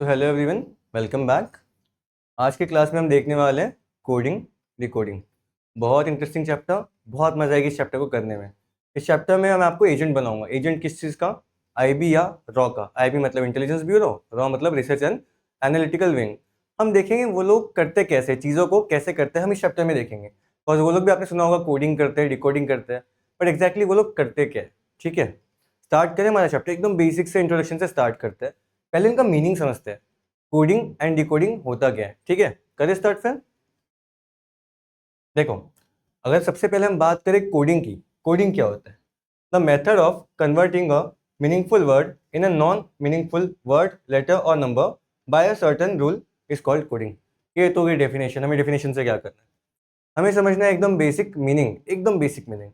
तो hello everyone, welcome back. आज की क्लास में हम देखने वाले हैं कोडिंग डिकोडिंग। बहुत इंटरेस्टिंग चैप्टर, बहुत मजा आएगी इस चैप्टर को करने में। इस चैप्टर में मैं आपको एजेंट बनाऊंगा। एजेंट किस चीज़ का? आईबी या रॉ का। आईबी मतलब इंटेलिजेंस ब्यूरो, रॉ मतलब रिसर्च एंड एनालिटिकल विंग। हम देखेंगे वो लोग करते कैसे, चीज़ों को कैसे करते हैं, हम इस चैप्टर में देखेंगे। और वो लोग भी आपने सुना होगा कोडिंग करते हैं, डिकोडिंग करते हैं, बट एग्जैक्टली वो लोग करते क्या है। ठीक है, स्टार्ट करें हमारा चैप्टर। एकदम बेसिक से इंट्रोडक्शन से स्टार्ट करते हैं। पहले इनका मीनिंग समझते हैं, कोडिंग एंड डिकोडिंग होता क्या है। ठीक है, करें स्टार्ट फिर। देखो, अगर सबसे पहले हम बात करें कोडिंग की, कोडिंग क्या होता है? The method of converting a meaningful word in a non meaningful word, letter और number by a certain rule is called coding. ये तो ये डेफिनेशन, हमें डेफिनेशन से क्या करना है, हमें समझना है एकदम बेसिक मीनिंग, एकदम बेसिक मीनिंग।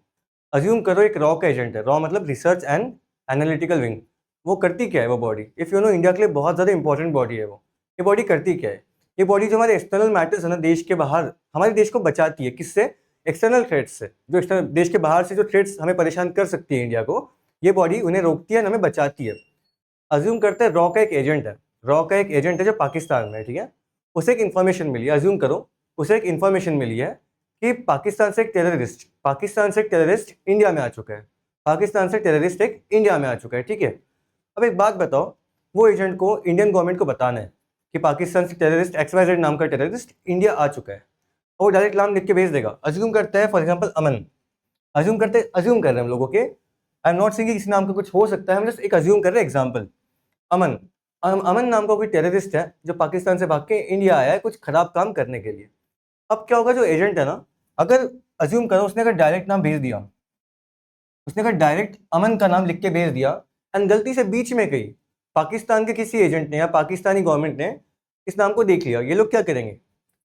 अज्यूम करो एक रॉ का एजेंट है। रॉ मतलब रिसर्च एंड एनालिटिकल विंग। वो करती क्या है वो body? If you know, India के लिए बहुत ज़्यादा इंपॉर्टेंट बॉडी है वो। ये बॉडी करती क्या है? ये बॉडी जो हमारे एक्सटर्नल मैटर्स है ना, देश के बाहर, हमारे देश को बचाती है। किससे? एक्सटर्नल थ्रेट्स से। जो एक्सटर्नल देश के बाहर से जो थ्रेट्स हमें परेशान कर सकती है इंडिया को, ये बॉडी उन्हें रोकती है, हमें बचाती है। अज्यूम करते हैं रॉ का एक एजेंट है। रॉ का एक एजेंट है जो पाकिस्तान में है, ठीक है। उसे एक इन्फॉर्मेशन मिली है, अज्यूम करो उसे एक इन्फॉर्मेशन मिली है कि पाकिस्तान से एक टेररिस्ट इंडिया में आ चुका है। पाकिस्तान से टेररिस्ट एक इंडिया में आ चुका है, ठीक है। अब एक बात बताओ, वो एजेंट को इंडियन गवर्नमेंट को बताना है कि पाकिस्तान से टेररिस्ट XYZ नाम का टेररिस्ट इंडिया आ चुका है। और वो डायरेक्ट नाम लिख के भेज देगा। अज्यूम करते हैं फॉर एग्जाम्पल अमन। अज्यूम कर रहे हैं हम लोगों के, आई एम नॉट सेइंग किसी नाम का कुछ हो सकता है, हम जस्ट एक अज्यूम कर रहे हैं एग्जाम्पल। अमन, अमन नाम का कोई टेररिस्ट है जो पाकिस्तान से भाग के इंडिया आया है कुछ खराब काम करने के लिए। अब क्या होगा, जो एजेंट है ना, अगर अज्यूम करो उसने अगर डायरेक्ट नाम भेज दिया, उसने अगर डायरेक्ट अमन का नाम लिख के भेज दिया, एंड गलती से बीच में कहीं पाकिस्तान के किसी एजेंट ने या पाकिस्तानी गवर्नमेंट ने इस नाम को देख लिया, ये लोग क्या करेंगे?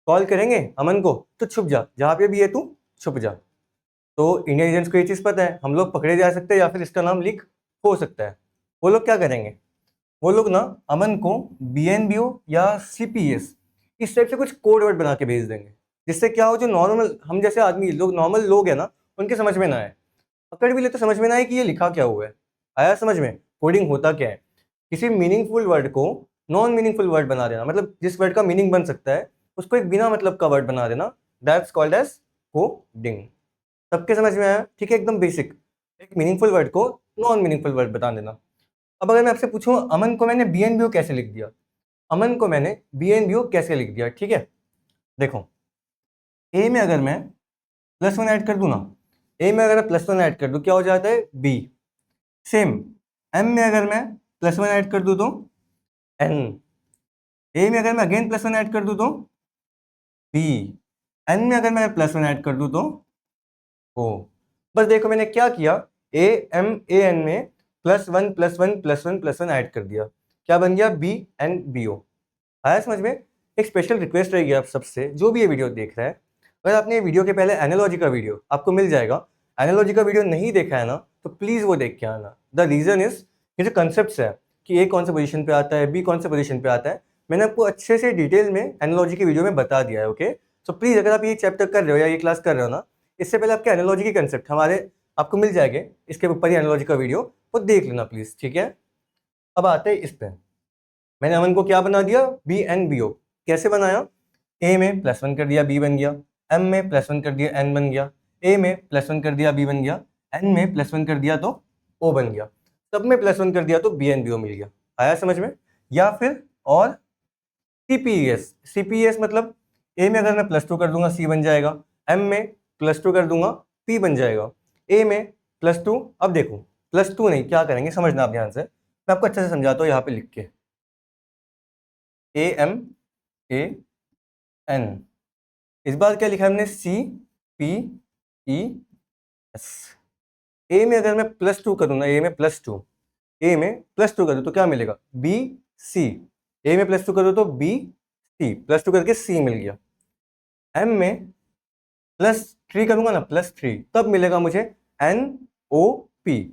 कॉल करेंगे अमन को, तो छुप जा, जहां पे भी है तू छुप जा। तो इंडियन एजेंट्स को ये चीज़ पता है, हम लोग पकड़े जा सकते हैं या फिर इसका नाम लीक हो सकता है। वो लोग क्या करेंगे? वो लोग ना अमन को BNBO या CPS इस टाइप से कुछ कोड वर्ड बना के भेज देंगे, जिससे क्या हो, जो नॉर्मल हम जैसे आदमी लोग, नॉर्मल लोग हैं ना, उनके समझ में ना आए। पकड़ भी ले तो समझ में ना आए कि ये लिखा क्या हुआ है। आया समझ में कोडिंग होता क्या है? किसी मीनिंगफुल वर्ड को नॉन मीनिंगफुल वर्ड बना देना, मतलब जिस वर्ड का मीनिंग बन सकता है उसको एक बिना मतलब का वर्ड बना देना। That's called as coding. सबके समझ में आया? ठीक है, एकदम बेसिक। एक मीनिंगफुल वर्ड को नॉन मीनिंगफुल वर्ड बता देना। अब अगर मैं आपसे पूछूं अमन को मैंने BNBO कैसे लिख दिया, अमन को मैंने BNBO कैसे लिख दिया, ठीक है। देखो, ए में अगर मैं +1 ऐड कर दूं ना, ए में अगर मैं +1 ऐड कर दूं क्या हो जाता है? बी। सेम एम में अगर मैं +1 ऐड कर दूं तो एन। ए में अगर मैं अगेन +1 ऐड कर दूं तो बी। एन में अगर मैं +1 ऐड कर दूं तो ओ। बस देखो मैंने क्या किया, AMAN में +1 ऐड कर दिया, क्या बन गया? BNBO। आया समझ में? एक स्पेशल रिक्वेस्ट रहेगी आप सबसे, जो भी ये वीडियो देख रहा है, अगर आपने ये वीडियो के पहले एनालॉजी का वीडियो आपको मिल जाएगा, एनालॉजी का वीडियो नहीं देखा है ना, तो प्लीज़ वो देख के आना। द रीज़न इज, ये जो कंसेप्ट है कि ए कौन से पोजीशन पे आता है, बी कौन से पोजीशन पे आता है, मैंने आपको अच्छे से डिटेल में एनालॉजी की वीडियो में बता दिया है। ओके, सो प्लीज़ अगर आप ये चैप्टर कर रहे हो या ये क्लास कर रहे हो ना, इससे पहले आपके एनालॉजी के कंसेप्ट हमारे आपको मिल जाएंगे, इसके ऊपर ही एनालॉजी का वीडियो, वो देख लेना प्लीज़, ठीक है। अब आते हैं इस पे। मैंने अमन को क्या बना दिया? BNBO। कैसे बनाया? ए में +1 कर दिया, बी बन गया। एम में +1 कर दिया, एन बन गया। ए में +1 कर दिया, बी बन गया। एन में +1 कर दिया तो ओ बन गया। सब में +1 कर दिया तो BNBO मिल गया। आया समझ में? या फिर और CPES मतलब ए में अगर मैं +2 कर दूंगा सी बन जाएगा, एम में +2 कर दूंगा पी बन जाएगा, ए में +2। अब देखो, +2 नहीं, क्या करेंगे समझना आप ध्यान से, मैं आपको अच्छे से समझाता हूँ यहाँ पे लिख के। AMAN, इस बार क्या लिखा है हमने? CPES। ए में अगर मैं +2 करूँ ना, ए में +2 करूँ तो क्या मिलेगा? BC। ए में +2 करूँ तो BC, +2 करके C मिल गया। एम में +3 करूंगा ना, +3, तब मिलेगा मुझे NOP।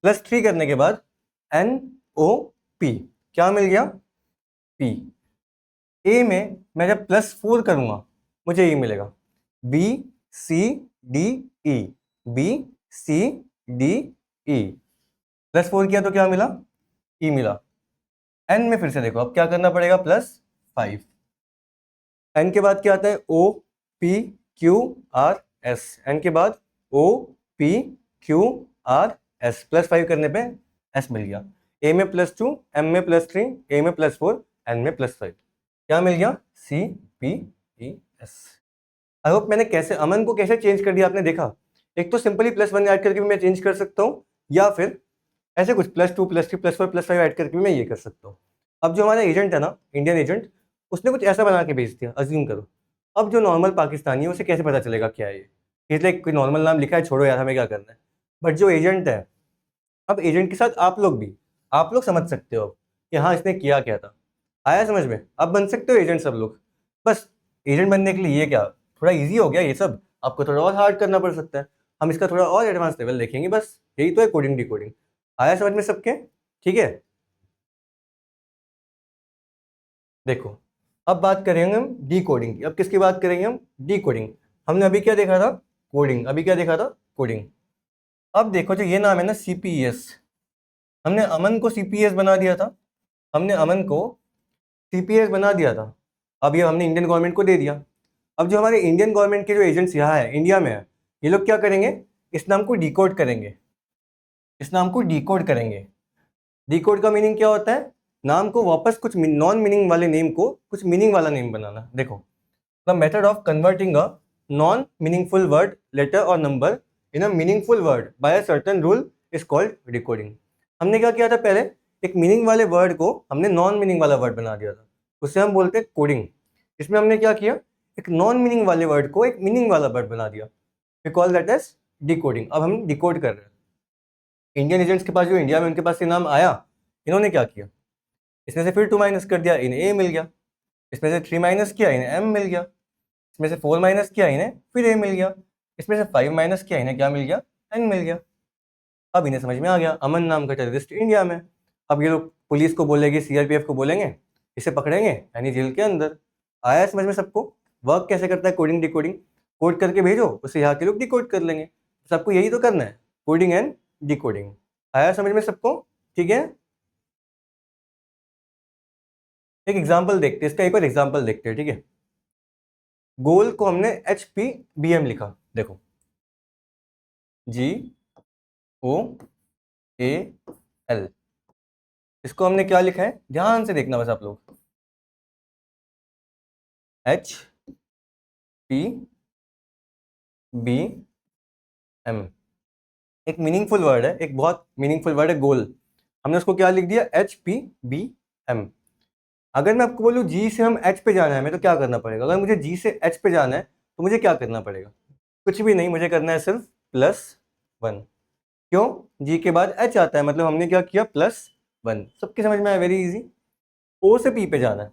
+3 करने के बाद NOP क्या मिल गया? P। ए में मैं जब +4 करूंगा मुझे ये मिलेगा, BCDE। BCDE +4 किया तो क्या मिला? E मिला। एन में फिर से देखो अब क्या करना पड़ेगा, +5। एन के बाद क्या आता है, O P Q R S. N के बाद O P Q R S, +5 करने पे एस मिल गया। ए में +2, एम में +3, ए में +4, एन में +5, क्या मिल गया, C P E S. I hope मैंने कैसे अमन को कैसे चेंज कर दिया आपने देखा। एक तो सिंपली +1 ऐड करके भी मैं चेंज कर सकता हूँ, या फिर ऐसे कुछ +2 +3 +4 +5 ऐड करके भी मैं ये कर सकता हूँ। अब जो हमारा एजेंट है ना, इंडियन एजेंट, उसने कुछ ऐसा बना के भेज दिया, अज्यूम करो। अब जो नॉर्मल पाकिस्तानी है उसे कैसे पता चलेगा क्या है ये, इसलिए कोई नॉर्मल नाम लिखा है, छोड़ो यार हमें क्या करना है। बट जो एजेंट है, अब एजेंट के साथ आप लोग भी, आप लोग समझ सकते हो कि हाँ इसने किया क्या था। आया समझ में, अब बन सकते हो एजेंट सब लोग। बस एजेंट बनने के लिए ये क्या, थोड़ा इजी हो गया ये सब, आपको थोड़ा और हार्ड करना पड़ सकता है। हम इसका थोड़ा और एडवांस लेवल देखेंगे, बस यही तो है कोडिंग डिकोडिंग। आया समझ में सबके, ठीक है। देखो अब बात करेंगे हम डी कोडिंग की। अब किसकी बात करेंगे हम, डी कोडिंग। हमने अभी क्या देखा था, कोडिंग। अभी क्या देखा था, कोडिंग। अब देखो जो ये नाम है ना, सीपीएस, हमने अमन को सीपीएस बना दिया था। हमने अमन को सीपीएस बना दिया था। अब ये हमने इंडियन गवर्नमेंट को दे दिया। अब जो हमारे इंडियन गवर्नमेंट के जो एजेंट्स यहाँ है, इंडिया में है, ये लोग क्या करेंगे, इस नाम को डिकोड करेंगे। इस नाम को डिकोड करेंगे। डिकोड का मीनिंग क्या होता है, नाम को वापस कुछ नॉन मीनिंग वाले नेम को कुछ मीनिंग वाला नेम बनाना। देखो, the method of converting a non meaningful word, letter और number in a meaningful word by a certain rule is called decoding. हमने क्या किया था, पहले एक मीनिंग वाले वर्ड को हमने नॉन मीनिंग वाला वर्ड बना दिया था, उसे हम बोलते हैं कोडिंग। इसमें हमने क्या किया, एक नॉन मीनिंग वाले वर्ड को एक मीनिंग वाला वर्ड बना दिया, we call that as decoding. अब हम डिकोड कर रहे हैं। इंडियन एजेंट्स के पास जो इंडिया में उनके पास ये नाम आया, इन्होंने क्या किया, इसमें से फिर 2 माइनस कर दिया, इन्हें ए मिल गया। इसमें से 3 माइनस किया, इन्हें एम मिल गया। इसमें से 4 माइनस किया, इन्हें फिर ए मिल गया। इसमें से 5 माइनस किया, इन्हें क्या मिल गया, एन मिल गया। अब इन्हें समझ में आ गया, अमन नाम का टेररिस्ट इंडिया में। अब ये लोग पुलिस को बोलेंगे, सीआरपीएफ को बोलेंगे, इसे पकड़ेंगे यानी जेल के अंदर। आया समझ में सबको, वर्क कैसे करता है कोडिंग डिकोडिंग। कोड करके भेजो, उसे यहाँ के लोग डिकोड कर लेंगे। सबको यही तो करना है, कोडिंग एंड डिकोडिंग। आया समझ में सबको, ठीक है। एक एग्जाम्पल देखते हैं इसका, एक और एग्जाम्पल देखते हैं, ठीक है। गोल को हमने HPBM लिखा, देखो GOAL। इसको हमने क्या लिखा है, ध्यान से देखना बस आप लोग, HPBM। एक मीनिंगफुल वर्ड है, एक बहुत मीनिंगफुल वर्ड है गोल। हमने उसको क्या लिख दिया, HPBM। अगर मैं आपको बोलूँ जी से हम एच पे जाना है हमें, तो क्या करना पड़ेगा। अगर मुझे जी से एच पे जाना है तो मुझे क्या करना पड़ेगा, कुछ भी नहीं, मुझे करना है सिर्फ +1। क्यों, जी के बाद एच आता है, मतलब हमने क्या किया, +1। सबके समझ में आया, वेरी इजी। ओ से पी पे जाना है,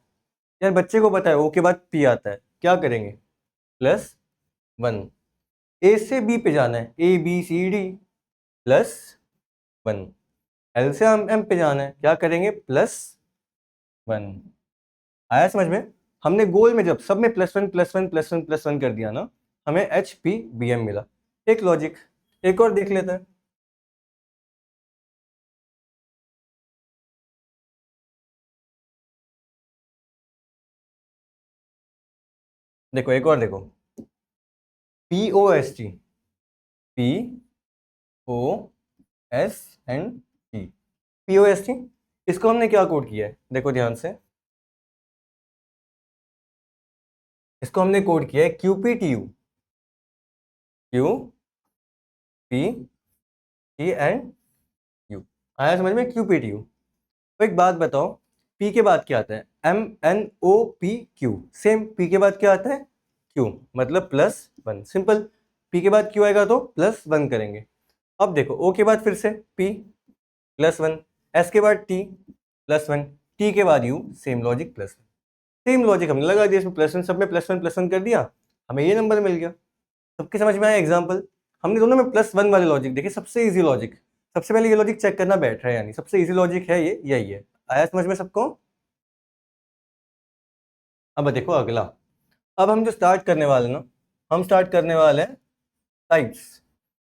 यार बच्चे को पता है ओ के बाद पी आता है, क्या करेंगे, +1। ए से बी पे जाना है, ABCD, +1। एल से हम एम पे जाना है, क्या करेंगे, +1। आया समझ में। हमने गोल में जब सब में +1 +1 +1 +1 कर दिया ना, हमें HPBM मिला। एक लॉजिक, एक और देख लेते हैं। देखो एक और देखो, POST, POSNT, POST। इसको हमने क्या कोड किया है, देखो ध्यान से, इसको हमने कोड किया है QPTU, QPT एंड U। आया समझ में, QPTU। तो एक बात बताओ, P के बाद क्या आता है, MNOPQ। सेम P के बाद क्या आता है, Q, मतलब +1। सिंपल, P के बाद Q आएगा तो +1 करेंगे। अब देखो O के बाद फिर से P, +1। S के बाद T, +1। T के बाद U, same logic, +1। Same logic हमने लगा दिया इसमें, +1 सब में +1 +1 कर दिया, हमें ये नंबर मिल गया। सबके समझ में आया एग्जाम्पल। हमने दोनों में +1 वाले लॉजिक देखे, सबसे इजी लॉजिक। सबसे पहले ये लॉजिक चेक करना बैठ रहा है, यानी सबसे इजी लॉजिक है ये, यही है। आया समझ में सबको। अब देखो अगला, अब हम जो स्टार्ट करने वाले ना, हम स्टार्ट करने वाले हैं टाइप्स।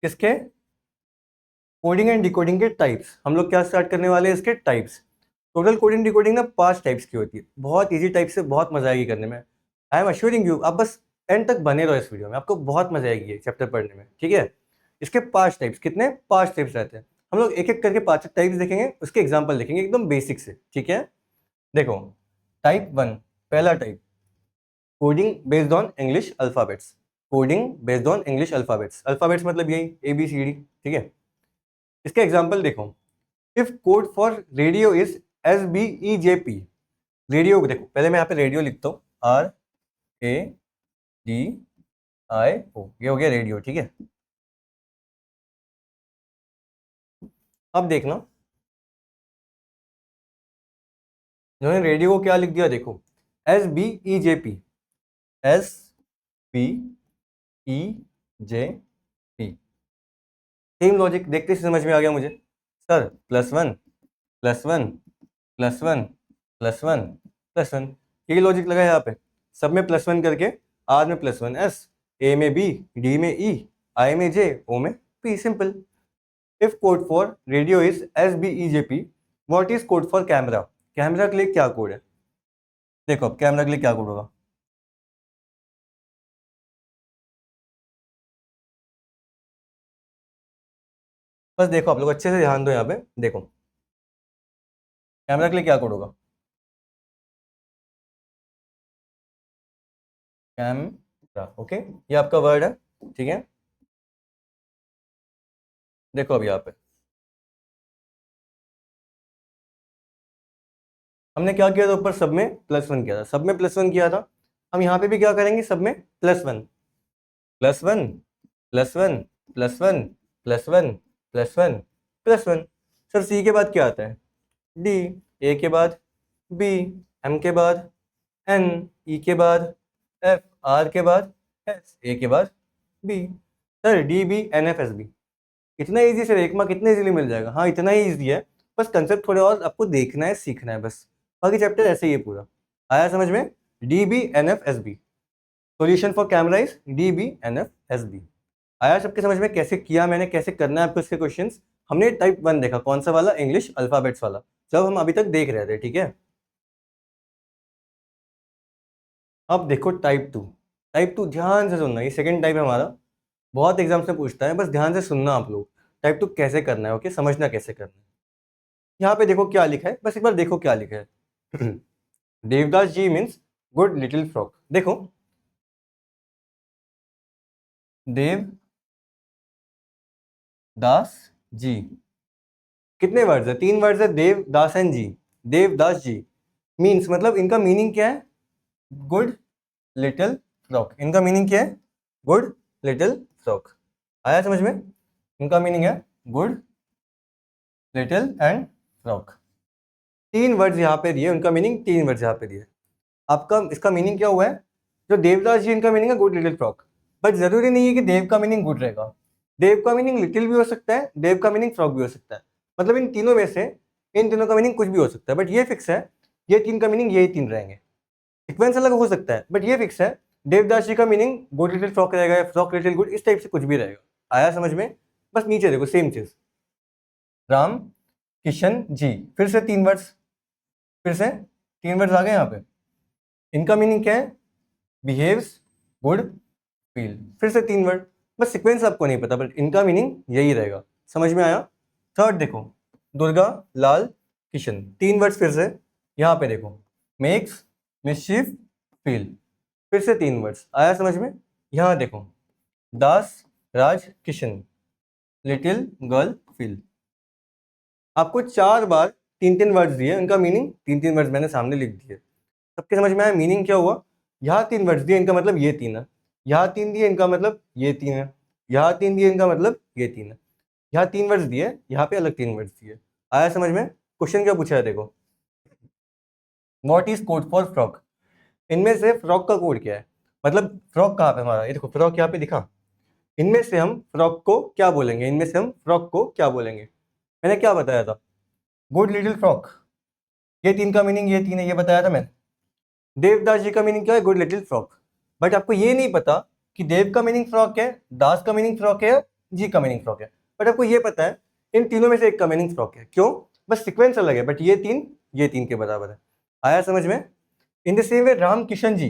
किसके, कोडिंग एंड डिकोडिंग के टाइप्स। हम लोग क्या स्टार्ट करने वाले हैं, इसके टाइप्स। टोटल कोडिंग डिकोडिंग ना 5 टाइप्स की होती है, बहुत ईजी टाइप से, बहुत मजा आएगी करने में। आई एम अश्योरिंग यू, आप बस एंड तक बने रहो इस वीडियो में, आपको बहुत मजा आएगी ये चैप्टर पढ़ने में, ठीक है। इसके 5 टाइप्स, कितने 5 टाइप्स रहते हैं। हम लोग एक एक करके 5 टाइप्स देखेंगे, उसके एग्जाम्पल देखेंगे एकदम बेसिक से, ठीक है। देखो टाइप 1, पहला type, coding based on English alphabets. Coding based on English alphabets, alphabets मतलब यही ABCD, ठीक है। इसके एग्जाम्पल देखो, if code for radio is SBEJP, radio को देखो, पहले मैं यहाँ पे रेडियो लिखता हूँ, RADIO, ये हो गया रेडियो, ठीक है। अब देखना, इन्होंने रेडियो को क्या लिख दिया, देखो SBEJP, SBEJP, सेम लॉजिक देखते ही समझ में आ गया मुझे। सर +1 +1 +1 +1 +1, ये लॉजिक लगा है यहाँ पे, सब में +1 करके, R में +1 S, A में B, D में E, I में J, O में P, simple. If code for radio is SBEJP, what is code for camera, camera के लिए क्या कोड है। देखो अब कैमरा के लिए क्या कोड होगा, बस देखो आप लोग अच्छे से ध्यान दो, यहाँ पे देखो कैमरा के लिए क्या कोड होगा, कैमरा, ओके, ये आपका वर्ड है, ठीक है। देखो अब यहाँ पे हमने क्या किया था, ऊपर सब में +1 किया था, सब में +1 किया था, हम यहाँ पे भी क्या करेंगे, सब में +1 +1 +1 +1 +1 +1 +1। सर C के बाद क्या आता है, D, A के बाद B, M के बाद N, E के बाद F, R के बाद S, A के बाद B। सर DBNFSB, इतना ईजी सर, 1 मार्क कितने इजीली मिल जाएगा। हाँ इतना ही ईजी है, बस कंसेप्ट थोड़े और आपको देखना है, सीखना है बस, बाकी चैप्टर ऐसे ही है पूरा। आया समझ में, DBNFSB, solution for camera is DBNFSB। आया सबके समझ में, कैसे किया मैंने, कैसे करना है आपको इसके क्वेश्चंस। हमने टाइप 1 देखा, कौन सा वाला, इंग्लिश अल्फाबेट्स वाला, जब हम अभी तक देख रहे थे, ठीक है। अब देखो टाइप 2, टाइप 2 ध्यान से सुनना, ये सेकंड टाइप है हमारा, बहुत एग्जाम से पूछता है, बस ध्यान से सुनना आप लोग, टाइप 2 कैसे करना है, ओके, समझना कैसे करना है। यहाँ पे देखो क्या लिखा है, बस एक बार देखो क्या लिखा है। देवदास जी मीन्स गुड लिटिल फ्रॉक, देखो देवदास जी, कितने वर्ड्स है, 3 वर्ड्स है, Devdas and G, Devdas ji means, मतलब इनका मीनिंग क्या है, गुड लिटिल फ्रॉक, इनका मीनिंग क्या है, गुड लिटिल फ्रॉक। आया समझ में, इनका मीनिंग है good little and frock. 3 words यहाँ पे दिए, उनका मीनिंग 3 वर्ड्स यहाँ पे दिए। आपका इसका मीनिंग क्या हुआ है, जो देवदास जी, इनका मीनिंग है गुड लिटिल फ्रॉक, बट जरूरी नहीं है कि देव का मीनिंग गुड रहेगा, देव का मीनिंग लिटिल भी हो सकता है, देव का मीनिंग फ्रॉक भी हो सकता है, मतलब इन तीनों में से इन तीनों का मीनिंग कुछ भी हो सकता है, बट ये फिक्स है, ये 3 का मीनिंग यही 3 रहेंगे। सिक्वेंस अलग हो सकता है, बट ये फिक्स है, देवदास जी का मीनिंग गुड लिटिल फ्रॉक रहेगा, या फ्रॉक लिटिल गुड, इस टाइप से कुछ भी रहेगा। आया समझ में, बस नीचे देखो सेम चीज, राम किशन जी, फिर से 3 वर्ड्स, फिर से 3 वर्ड्स आ गए यहाँ पे, इनका मीनिंग क्या है, बिहेव्स गुड फील, फिर से 3 वर्ड, बस सीक्वेंस आपको नहीं पता, बट इनका मीनिंग यही रहेगा। समझ में आया। थर्ड देखो, दुर्गा लाल किशन, 3 वर्ड्स फिर से, यहाँ पे देखो, मेक्स मिस्chief फील, फिर से 3 वर्ड्स, आया समझ में। यहाँ देखो, दास Raj Kishan, little girl feel, आपको 4 बार 3-3 वर्ड्स दिए, उनका मीनिंग 3-3 वर्ड्स मैंने सामने लिख दिए। सबके समझ में आया मीनिंग क्या हुआ, यहाँ 3 वर्ड्स दिए, इनका मतलब ये 3 है, यहाँ 3 दिए, इनका मतलब ये 3 है, यहाँ 3 दिए, इनका मतलब ये 3 है, यहाँ 3 वर्ड्स दिए, यहाँ पे अलग 3 वर्ड्स दिए। आया समझ में। क्वेश्चन क्या पूछा है देखो, what is code for frock, इनमें से फ्रॉक का कोड क्या है, मतलब फ्रॉक कहाँ पे हमारा, ये देखो फ्रॉक यहाँ पे दिखा, इनमें से हम फ्रॉक को क्या बोलेंगे, इनमें से हम फ्रॉक को क्या बोलेंगे। मैंने क्या बताया था, गुड लिटिल फ्रॉक, ये 3 का मीनिंग ये 3 है, ये बताया था मैंने। देवदास जी का मीनिंग क्या है, गुड लिटिल फ्रॉक, बट आपको ये नहीं पता कि देव का मीनिंग फ्रॉक है, दास का मीनिंग फ्रॉक है, जी का मीनिंग फ्रॉक है, बट आपको ये पता है इन तीनों में से एक का मीनिंग फ्रॉक है। क्यों, बस सीक्वेंस अलग है, बट ये 3 ये 3 के बराबर है। आया समझ में? In the same way Ram Kishan ji,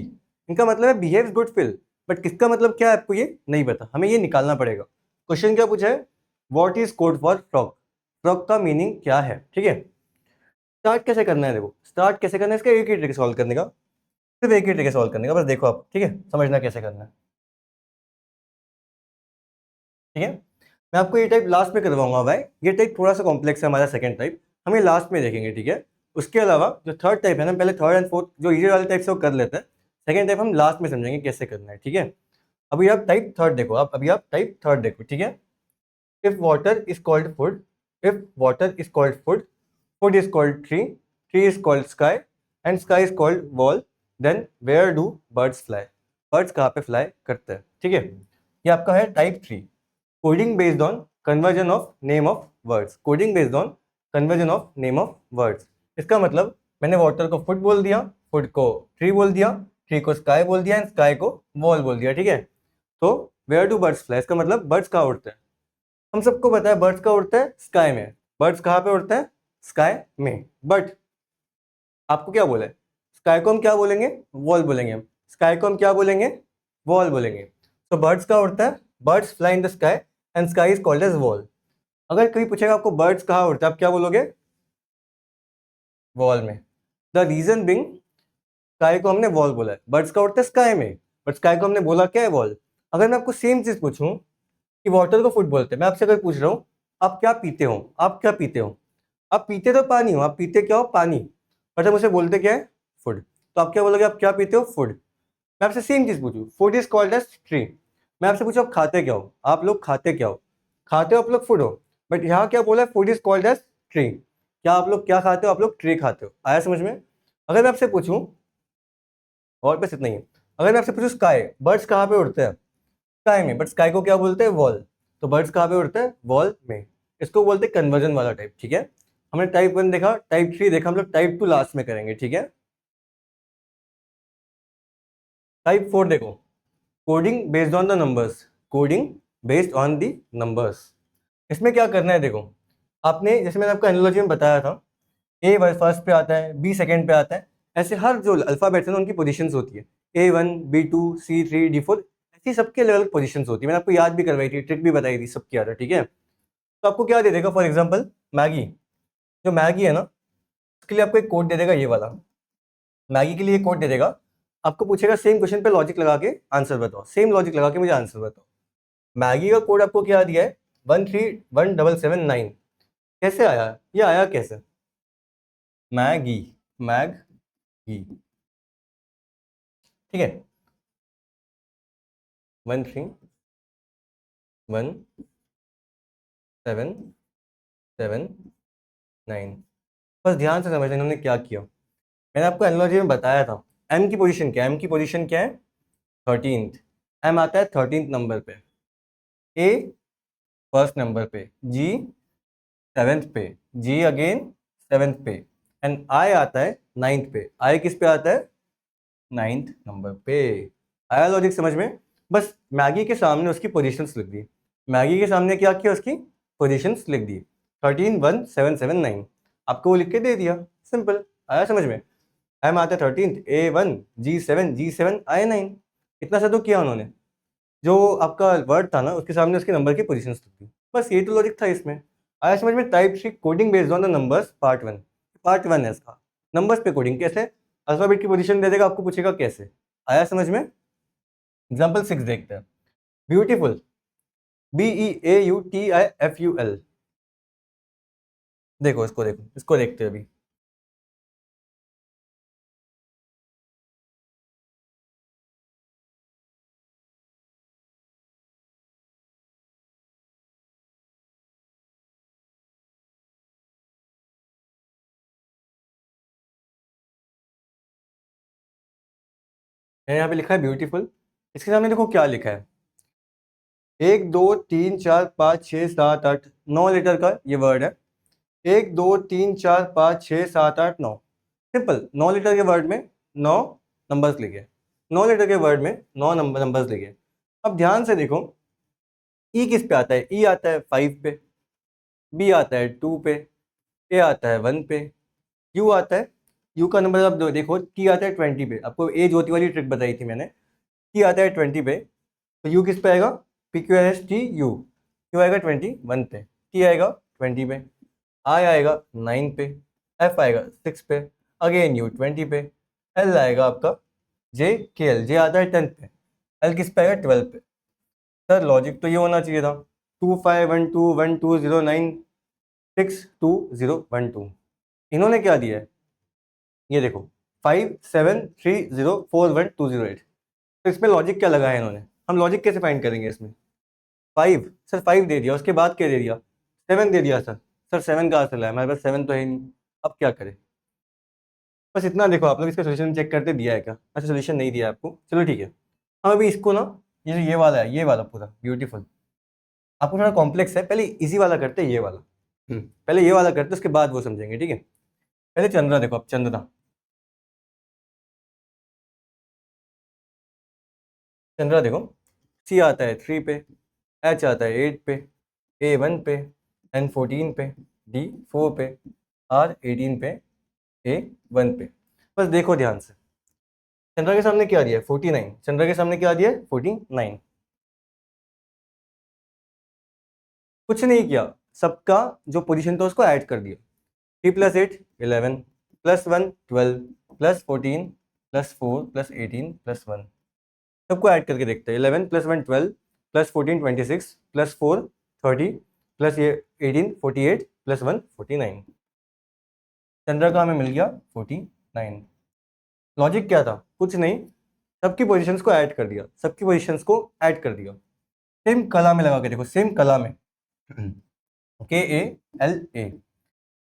इनका मतलब है बिहेव्स गुड फिल, बट किसका मतलब क्या है आपको ये नहीं पता, हमें ये निकालना पड़ेगा। क्वेश्चन क्या पूछा है? What is code for frog, frog का मीनिंग क्या है? ठीक है, स्टार्ट कैसे करना है, देखो स्टार्ट कैसे करना है, इसका एक ही ट्रिक सॉल्व करने का, सिर्फ एक ही ट्रिक सॉल्व करने का, बस देखो आप, ठीक है, समझना कैसे करना है। ठीक है, मैं आपको ये टाइप लास्ट में करवाऊंगा भाई, ये टाइप थोड़ा सा कॉम्प्लेक्स है हमारा सेकंड टाइप, हम ये लास्ट में देखेंगे। ठीक है, उसके अलावा जो थर्ड टाइप है ना, पहले थर्ड एंड फोर्थ जो इजी वाले टाइप से वो कर लेते हैं, सेकंड टाइप हम लास्ट में समझेंगे कैसे करना है। ठीक है, अभी आप टाइप थर्ड देखो, आप अभी आप टाइप थर्ड देखो। ठीक है, if water is called food, if water is called food, food is called tree, tree is called sky, and sky is called wall, then where do birds fly, birds कहाँ पे fly करते हैं। ठीक है, ये आपका है type three, coding based on conversion of name of words, coding based on conversion of name of words. इसका मतलब मैंने वाटर को फुट बोल दिया, फुट को ट्री बोल दिया, ट्री को स्काई बोल दिया, एंड स्काई को वॉल बोल दिया। ठीक है, तो वेयर डू बर्ड्स फ्लाई, इसका मतलब बर्ड्स कहाँ उड़ते हैं, हम सबको पता है बर्ड्स कहाँ उड़ते हैं, स्काई में। बर्ड्स कहाँ पे उड़ते हैं, स्काई में। बट आपको क्या बोला है, स्काई को हम क्या बोलेंगे, वॉल बोलेंगे हम, स्काई को हम क्या बोलेंगे, वॉल बोलेंगे। तो बर्ड्स कहाँ उड़ता है, birds fly in the sky and sky is called as wall. अगर कोई पूछेगा आपको बर्ड्स कहाँ उड़ते हैं, आप क्या बोलोगे, वॉल में। द रीजन बिंग, स्काई को हमने वॉल बोला है, बर्ड्स का उड़ते हैं स्काई में, बट स्काई को हमने बोला क्या है, वॉल। अगर मैं आपको सेम चीज पूछूं कि वाटर को फुट बोलते हैं, मैं आपसे अगर पूछ रहा हूँ आप क्या पीते हो, आप क्या पीते हो, आप पीते तो पानी हो, आप पीते क्या हो, पानी, बट हम उसे बोलते क्या है, फूड। तो आप क्या बोलोगे, आप क्या पीते हो, फूड। मैं आपसे सेम चीज पूछूं, food is called as tree, मैं आपसे पूछूं आप खाते क्या हो, आप लोग खाते क्या हो, खाते हो आप लोग फूड हो, बट यहाँ क्या बोला है, food is called as tree, क्या आप लोग क्या खाते हो, आप लोग ट्री खाते हो। आया समझ में? अगर मैं आपसे पूछूं, और बस इतना ही है, अगर मैं आपसे पूछूं स्काई, बर्ड्स कहाँ पे उड़ते हैं, स्काई में, बट स्काई को क्या बोलते हैं, वॉल। तो बर्ड्स कहाँ पे उड़ते हैं, वॉल में। इसको बोलते हैं कन्वर्जन वाला टाइप। ठीक है, हमने टाइप वन देखा, टाइप थ्री देखा, हम लोग टाइप टू लास्ट में करेंगे। ठीक है, टाइप फोर देखो, coding based on the numbers, coding based on the numbers. इसमें क्या करना है, देखो आपने जैसे मैंने आपको एनालॉजी में बताया था, ए फर्स्ट पे आता है, बी सेकंड पे आता है, ऐसे हर जो अल्फाबेट्स है ना उनकी पोजीशंस होती है, A1 B2 C3 D4, ऐसी सबके अलग अलग पोजीशंस होती है। मैंने आपको याद भी करवाई थी, ट्रिक भी बताई थी, सबकी याद है। ठीक है, तो आपको क्या दे देगा, फॉर एग्जाम्पल मैगी, जो मैगी है ना उसके लिए आपको एक कोड दे देगा, ये वाला मैगी के लिए एक कोड दे देगा, आपको पूछेगा सेम क्वेश्चन पे लॉजिक लगा के आंसर बताओ, सेम लॉजिक लगा के मुझे आंसर बताओ। मैगी का कोड आपको क्या दिया है, 131779, कैसे आया, ये आया कैसे, मैगी, मैगी। ठीक है, 131779, बस ध्यान से समझना इन्होंने क्या किया। मैंने आपको एनालॉजी में बताया था, एम की पोजीशन क्या है, एम की पोजीशन क्या है, 13th, एम आता है 13th नंबर पे, ए फर्स्ट नंबर पे, जी सेवेंथ पे, जी अगेन सेवेंथ पे, एंड आई आता है नाइन्थ पे। आई किस पे आता है, नाइन्थ नंबर पे। आया लॉजिक समझ में? बस मैगी के सामने उसकी पोजीशंस लिख दी, मैगी के सामने क्या किया, उसकी पोजीशंस लिख दी, 131779, आपको वो लिख के दे दिया, सिंपल। आया समझ में? एम आता है 13th, A1 G7 G7 I9, इतना सा तो किया उन्होंने, जो आपका वर्ड था ना उसके सामने उसके नंबर की पोजीशंस लिख दी, बस ये तो लॉजिक था इसमें। आया समझ में? Type three coding based on the numbers, part one, part one है इसका, नंबर्स पे कोडिंग कैसे, अल्फाबेट की पोजीशन दे देगा, आपको पूछेगा कैसे। आया समझ में? एग्जाम्पल 6 देखते हैं, ब्यूटीफुल, BEAUTIFUL, देखो इसको, देखो इसको देखते हैं अभी। मैंने यहाँ पे लिखा है ब्यूटीफुल, इसके सामने देखो क्या लिखा है, 1 2 3 4 5 6 7 8 9 लेटर का ये वर्ड है, 1 2 3 4 5 6 7 8 9, सिंपल 9 लेटर के वर्ड में 9 नंबर्स लिखे, 9 लेटर के वर्ड में 9 नंबर्स लिखे। अब ध्यान से देखो, ई किस पे आता है, ई आता है 5 पे, बी आता है 2 पे, ए आता है 1 पे, यू आता है, यू का नंबर आप देखो, टी आता है 20 पे, आपको ए ज्योति वाली ट्रिक बताई थी मैंने, टी आता है 20 पे, तो यू किस पे आएगा, P Q R S T U, Q आएगा 21 पे, टी आएगा 20 पे, आई आएगा 9 पे, एफ आएगा 6 पे, अगेन यू 20 पे, एल आएगा आपका जे के एल, जे आता है 10 पे, एल किस पे आएगा 12 पे। सर लॉजिक तो ये होना चाहिए था, 25121209620212, इन्होंने क्या दिया है, ये देखो 57304128, तो इसमें लॉजिक क्या लगा है इन्होंने, हम लॉजिक कैसे फाइंड करेंगे इसमें, 5 सर 5 दे दिया, उसके बाद क्या दे दिया, 7 दे दिया, सर 7 कहाँ से लाया, हमारे पास 7 तो है ही नहीं, अब क्या करें। बस इतना देखो आप लोग, इसका सोल्यूशन चेक करते दिया है क्या, अच्छा सोल्यूशन नहीं दिया आपको, चलो ठीक है। हम अभी इसको ना, ये जो ये वाला है, ये वाला पूरा ब्यूटीफुल, आपको थोड़ा कॉम्प्लेक्स है, पहले इजी वाला करते हैं, ये वाला, पहले ये वाला करते हैं, उसके बाद वो समझेंगे, ठीक है। पहले चंद्रा देखो, अब चंद्रा, चंद्रा देखो, सी आता है 3 पे, एच आता है 8 पे, ए 1 पे, एन 14 पे, डी 4 पे, आर 18 पे, ए 1 पे। बस देखो ध्यान से, चंद्रा के सामने क्या दिया है 49, चंद्रा के सामने क्या दिया है 49, कुछ नहीं किया, सबका जो पोजीशन था उसको ऐड कर दिया, 3 + 8 11, +1 12, +14 +4 +18 +1, सबको ऐड करके देखते हैं, 11 + 1 12, +14 26, +4 30, प्लस ये 18 48, +1 49, चंद्रा का हमें मिल गया 49। लॉजिक क्या था, कुछ नहीं, सबकी पोजीशंस को ऐड कर दिया, सबकी पोजीशंस को ऐड कर दिया, सेम कला में लगा के देखो, सेम कला में, के ए एल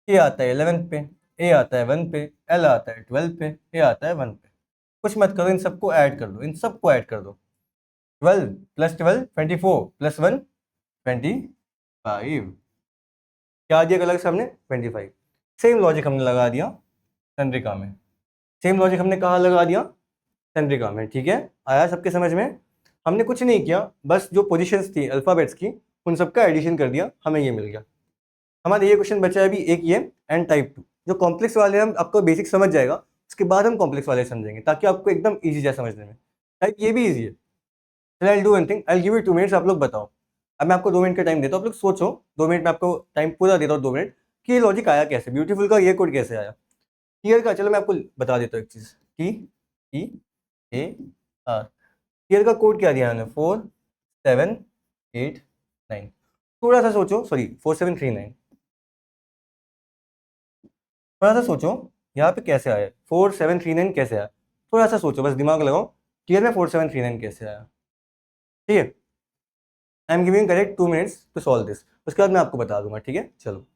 ए आता है 11 पे, ए आता है 1 पे, एल आता है 12 पे, ए आता है 1 पे, कुछ मत करो, इन सबको ऐड कर दो, इन सबको ऐड कर दो, 12 + 12 24, +1 25, क्या दिया अलग से हमने 25, सेम लॉजिक हमने लगा दिया चंद्रिका में, सेम लॉजिक हमने कहाँ लगा दिया, चंद्रिका में, ठीक है, आया सबके समझ में। हमने कुछ नहीं किया, बस जो पोजीशंस थी अल्फ़ाबेट्स की, उन सबका एडिशन कर दिया, हमें ये मिल गया। हमारा ये क्वेश्चन बचा है अभी एक ये एंड टाइप 2, जो कॉम्प्लेक्स वाले हम आपको बेसिक समझ जाएगा, उसके बाद हम कॉम्प्लेक्स वाले समझेंगे, ताकि आपको एकदम ईजी जाए समझने में, टाइप ये भी ईजी है। चलो I do one thing, I give you 2 minutes, आप लोग बताओ, अब मैं आपको 2 मिनट का टाइम देता हूँ, आप लोग सोचो, 2 मिनट में आपको टाइम पूरा देता हूँ, 2 मिनट, कि ये लॉजिक आया कैसे, ब्यूटीफुल का ये कोड कैसे आया, क्लियर का, चलो मैं आपको बता देता हूँ एक चीज़, T E A R, clear का कोड क्या दिया मैंने, 4789, थोड़ा सा सोचो, सॉरी 4739, थोड़ा सा सोचो, यहाँ पे कैसे आया 4739, कैसे आया, थोड़ा सा सोचो, बस दिमाग लगाओ, क्लियर में 4739 कैसे आया, ठीक है। I am giving correct 2 minutes to solve this, उसके बाद मैं आपको बता दूंगा, ठीक है, चलो।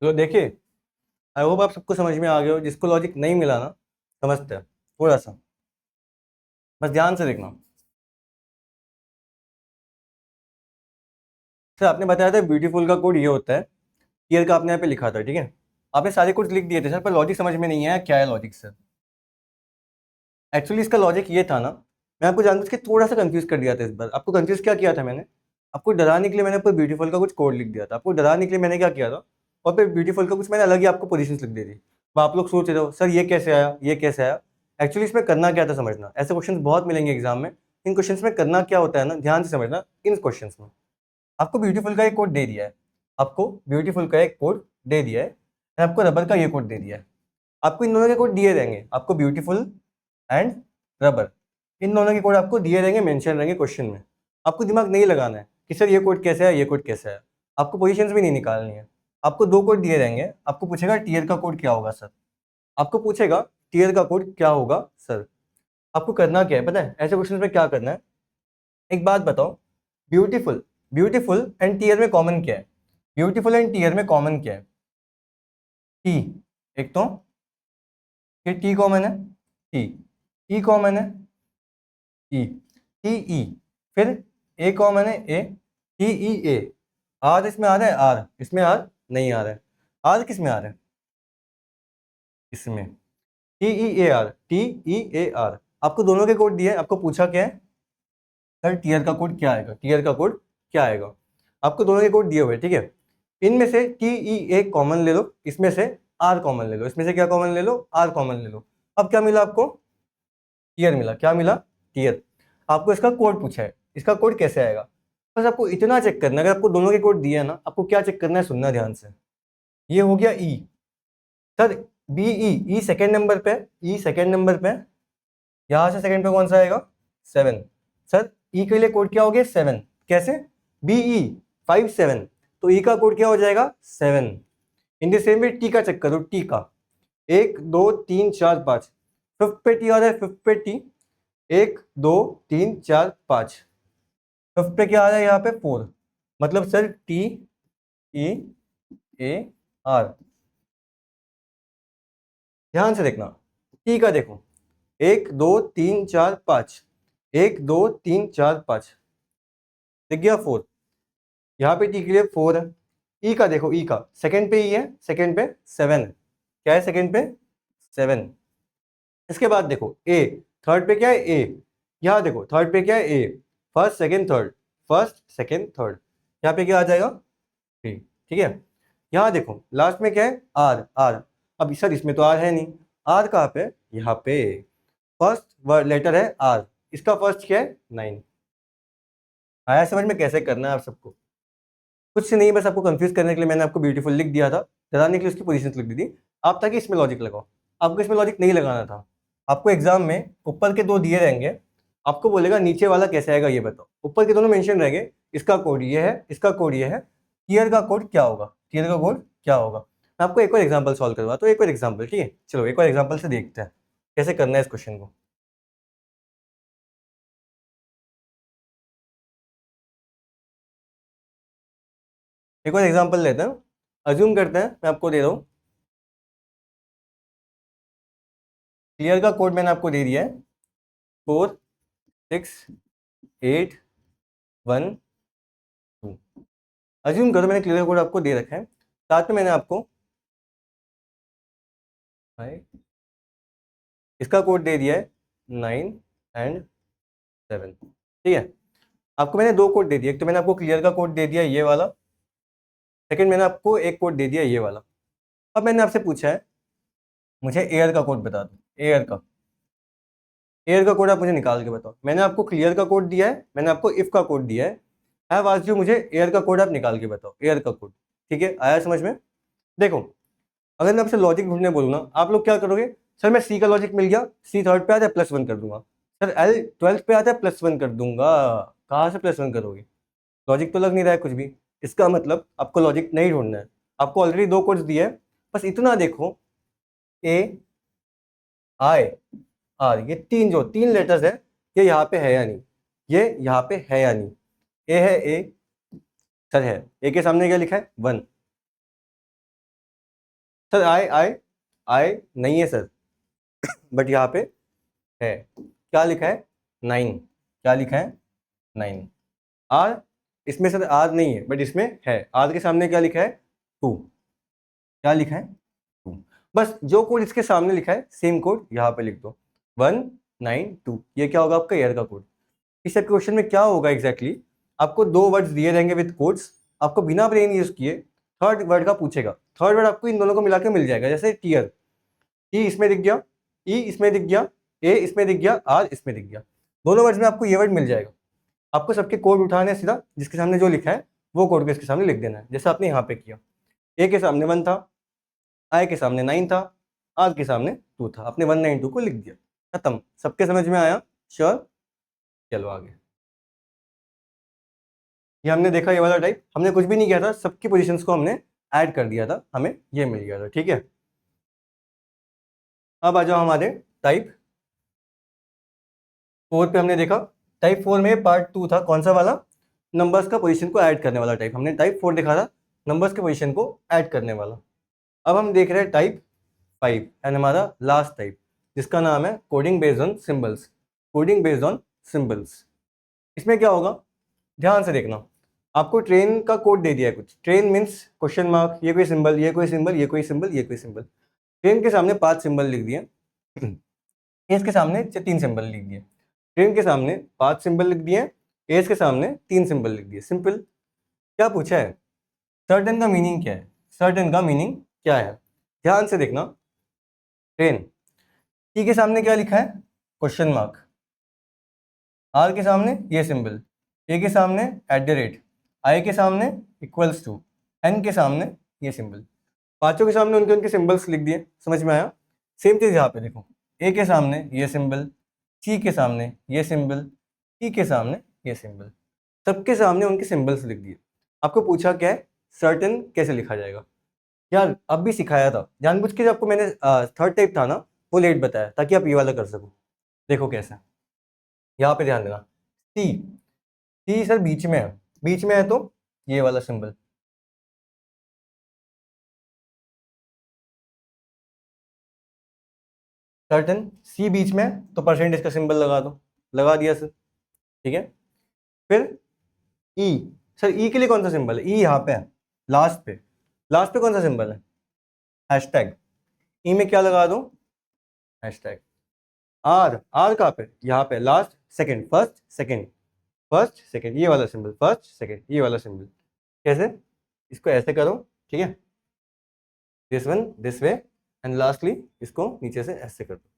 तो देखिए, आई होप आप सबको समझ में आ गए हो। जिसको लॉजिक नहीं मिला ना, समझते हैं थोड़ा सा, बस ध्यान से देखना। सर आपने बताया था ब्यूटीफुल का कोड ये होता है, ईयर का आपने यहाँ पे लिखा था, ठीक है। आपने सारे कोड्स लिख दिए थे सर, पर लॉजिक समझ में नहीं आया क्या है लॉजिक सर। एक्चुअली इसका लॉजिक ये था ना, मैं आपको जानबूझ के थोड़ा सा कंफ्यूज कर दिया था इस बार। आपको कंफ्यूज क्या किया था मैंने? आपको डराने के लिए मैंने ऊपर ब्यूटीफुल का कुछ कोड लिख दिया था। आपको डराने के लिए मैंने क्या किया था, और फिर ब्यूटीफुल का कुछ मैंने अलग ही आपको पोजीशंस लिख दी थी। तो आप लोग सोच रहे हो सर ये कैसे आया, ये कैसे आया। एक्चुअली इसमें करना क्या था समझना, ऐसे क्वेश्चन बहुत मिलेंगे एग्जाम में। इन क्वेश्चन में करना क्या होता है ना, ध्यान से समझना। इन क्वेश्चन में आपको ब्यूटीफुल का एक कोड दे दिया है, आपको ब्यूटीफुल का एक कोड दे दिया है, और आपको रबर का ये कोड दे दिया है। आपको इन दोनों के कोड दिए रहेंगे, आपको ब्यूटीफुल एंड रबर, इन दोनों के कोड आपको दिए रहेंगे, मेंशन रहेंगे क्वेश्चन में। आपको दिमाग नहीं लगाना है कि सर ये कोड कैसे है, ये कोड कैसे है। आपको पोजीशंस भी नहीं निकालनी है। आपको दो कोड दिए रहेंगे, आपको पूछेगा टीयर का कोड क्या होगा सर। आपको पूछेगा टीयर का कोड क्या होगा सर। आपको करना क्या है पता है ऐसे क्वेश्चन में क्या करना है? एक बात बताओ, ब्यूटीफुल ब्यूटीफुल एंड टीयर में कॉमन क्या है? ब्यूटीफुल एंड टीयर में कॉमन क्या है? टी। एक तो ये टी कॉमन है, टी, ई कॉमन है, ई, टी ई, फिर ए कॉमन है, ए, टी ई ए। आर इसमें आ रहा है, आर इसमें आर नहीं आ रहा है। आर किस में आ रहा है? इसमें T E A are, T E A are. आपको दोनों के कोड दिए, आपको पूछा क्या है सर टीयर का कोड क्या आएगा, टीयर का कोड क्या आएगा। आपको दोनों के कोड दिए हुए, ठीक है। इनमें से टी ई ए कॉमन ले लो, इसमें से आर कॉमन ले लो, इसमें से क्या कॉमन ले लो, आर कॉमन ले लो। अब क्या मिला आपको? टीयर मिला। क्या मिला? टीयर। आपको इसका कोड पूछा है, इसका कोड कैसे आएगा। बस आपको इतना चेक करना है, अगर आपको दोनों के कोड दिए है ना, आपको क्या चेक करना है, सुनना ध्यान से। ये हो गया ई सर, बी ई, ई सेकेंड नंबर पे, ई सेकेंड नंबर पे। यहां से सेकेंड पे कौन सा आएगा? 7 सर। ई के लिए कोड क्या हो गया? 7। कैसे? बी ई 5 7, तो ई का कोड क्या हो जाएगा? 7। इन द सेम वे टी का चेक करो, टी का 1 2 3 4 5। फिफ्थ पे टी आ रहा है, फिफ्थ पे टी 1 2 3 4 5। फिफ्थ पे क्या आ रहा है यहाँ पे? 4। मतलब sir T E A are. ध्यान से देखना, टी का देखो 1 2 3 4 5, 1 2 3 4 5, दिख गया 4। यहाँ पे टी के लिए 4 है। ई का देखो, ई का सेकंड पे ई है, सेकंड पे 7 है। क्या है सेकंड पे? 7। इसके बाद देखो ए, थर्ड पे क्या है? ए। यहाँ देखो थर्ड पे क्या है? A. First second third, first second third, यहाँ पे क्या आ जाएगा? 3। ठीक है। यहाँ देखो लास्ट में क्या है? Are, are. अब सर इसमें तो आर है नहीं, आर कहाँ पे? यहाँ पे। फर्स्ट वर्ड लेटर है आर, इसका फर्स्ट क्या है? 9। आया समझ में कैसे करना है आप सबको? कुछ नहीं, बस आपको कंफ्यूज करने के लिए मैंने आपको ब्यूटीफुल लिख दिया था, डराने के लिए उसकी पोजीशंस लिख दी थी। आप ताकि इसमें लॉजिक लगाओ, आपको इसमें लॉजिक नहीं लगाना था। आपको एग्जाम में ऊपर के दो दिए रहेंगे, आपको बोलेगा नीचे वाला कैसे आएगा ये बताओ। ऊपर के दोनों मेंशन रहेंगे, इसका कोड ये है, इसका कोड ये है। टीयर का कोड क्या होगा, टीयर का कोड क्या होगा। मैं आपको एक और एग्जाम्पल सॉल्व करवा, तो एक और एग्जाम्पल, ठीक है। चलो एक और एग्जाम्पल से देखते हैं कैसे करना है इस क्वेश्चन को। एक और एग्जाम्पल लेते हैं, अज्यूम करते हैं मैं आपको दे रहा हूँ। क्लियर का कोड मैंने आपको दे दिया है 4 6 8 1 2। अज्यूम करो मैंने क्लियर कोड आपको दे रखा है, साथ में मैंने आपको इसका कोड दे दिया है 9 और 7। ठीक है। आपको मैंने दो कोड दे दिया, एक तो मैंने आपको क्लियर का कोड दे दिया ये वाला, सेकंड मैंने आपको एक कोड दे दिया ये वाला। अब मैंने आपसे पूछा है मुझे एयर का कोड बता दो, एयर का, एयर का कोड आप मुझे निकाल के बताओ। मैंने आपको क्लियर का कोड दिया है, मैंने आपको इफ का कोड दिया है। आई हैव आस्क्ड यू मुझे एयर का कोड आप निकाल के बताओ, एयर का कोड। ठीक है, आया समझ में? देखो, अगर मैं आपसे लॉजिक ढूंढने बोलूँ ना, आप लोग क्या करोगे? सर मैं सी का लॉजिक मिल गया, सी थर्ड पे आता है +1 कर दूंगा। सर एल ट्वेल्थ पे आता है +1 कर दूंगा। कहाँ से +1 करोगे? लॉजिक तो लग नहीं रहा है कुछ भी। इसका मतलब आपको लॉजिक नहीं ढूंढना है। आपको ऑलरेडी दो कोड्स दिए हैं, बस इतना देखो, ए आई आर, ये तीन जो तीन लेटर्स है, ये यहाँ पे है या नहीं, ये यहाँ पे है या नहीं। ए है, ए सर है, ए के सामने क्या लिखा है? 1। सर आई आई नहीं है सर, बट यहाँ पे है। क्या लिखा है? 9। क्या लिखा है? 9। आर, इसमें सर आर नहीं है, बट इसमें है। आर के सामने क्या लिखा है? 2। क्या लिखा है? 2। बस जो कोड इसके सामने लिखा है सेम कोड यहाँ पे लिख दो, 192। ये क्या होगा? आपका ईयर का कोड। इस टाइप के क्वेश्चन में क्या होगा एग्जैक्टली आपको दो वर्ड्स दिए रहेंगे विद कोड्स, आपको बिना ब्रेन यूज किए थर्ड वर्ड का पूछेगा। थर्ड वर्ड आपको इन दोनों को मिला के मिल जाएगा। जैसे टीयर, टी इसमें दिख गया, ई इसमें दिख गया, ए इसमें दिख गया, आर इसमें दिख गया। दोनों वर्ड्स में आपको ये वर्ड मिल जाएगा। आपको सबके कोड उठाने हैं, सीधा जिसके सामने जो लिखा है वो कोड को इसके सामने लिख देना है, जैसे आपने यहाँ पे किया। ए के सामने 1 था, आई के सामने 9 था, आर के सामने 2 था। आपने 192 को लिख दिया, खत्म। सबके समझ में आया? श्योर। चलो आगे। ये हमने देखा, ये वाला टाइप हमने कुछ भी नहीं किया था, सबकी पोजीशंस को हमने ऐड कर दिया था, हमें ये मिल गया था। ठीक है, अब आ जाओ हमारे टाइप 4 पे। हमने देखा टाइप 4 में पार्ट 2 था, कौन सा वाला? नंबर्स का पोजीशन को ऐड करने वाला टाइप। हमने टाइप 4 देखा था, नंबर्स के पोजीशन को ऐड करने वाला। अब हम देख रहे हैं टाइप 5 एंड हमारा लास्ट टाइप, जिसका नाम है coding based on symbols. Coding based on symbols. इसमें क्या होगा, ध्यान से देखना। आपको ट्रेन का कोड दे दिया है कुछ। ट्रेन मीन्स क्वेश्चन मार्क, ये कोई सिंबल, ये कोई सिंबल, ये कोई सिंबल, ये कोई सिंबल। ट्रेन के सामने 5 सिंबल लिख दिए, इसके सामने 3 सिंबल लिख दिए। ट्रेन के सामने 5 सिंबल लिख दिए, एज के सामने 3 सिंबल लिख दिए। सिंपल। क्या पूछा है? सर्टेन का मीनिंग क्या है? सर्टेन का मीनिंग क्या है? ध्यान से देखना। ट्रेन, टी के सामने क्या लिखा है? Question mark. आर के सामने ये सिंबल, ए के सामने @ आई के सामने इक्वल्स टू, एन के सामने ये सिंबल। पांचों के सामने उनके उनके सिंबल्स लिख दिए। समझ में आया? सेम चीज यहाँ पे देखो, ए के सामने ये सिंबल, सी के सामने ये सिंबल, टी के सामने ये सिंबल। सबके सामने उनके सिंबल्स लिख दिए। आपको पूछा क्या है, सर्टेन कैसे लिखा जाएगा? यार अब भी सिखाया था, जानबूझ के जो आपको मैंने थर्ड टाइप था ना, वो लेट बताया ताकि आप ये वाला कर सको। देखो कैसा, यहाँ पे ध्यान देना। सी, सी सर बीच में है, बीच में है तो ये वाला सिंबल। सर्टेन, सी बीच में है तो परसेंटेज का सिंबल लगा दो। लगा दिया सर, ठीक है। फिर ई, सर ई के लिए कौन सा सिंबल है? ई यहाँ पे है, लास्ट पे। लास्ट पे कौन सा सिंबल है? हैशटैग। ई में क्या लगा दो? हैशटैग। आर, आर कहाँ पे? यहाँ पे, last second, first second, first second, ये वाला सिंबल, फर्स्ट सेकंड, ये वाला सिंबल। कैसे? इसको ऐसे करो, ठीक है, this one this way, and lastly इसको नीचे से ऐसे कर दो।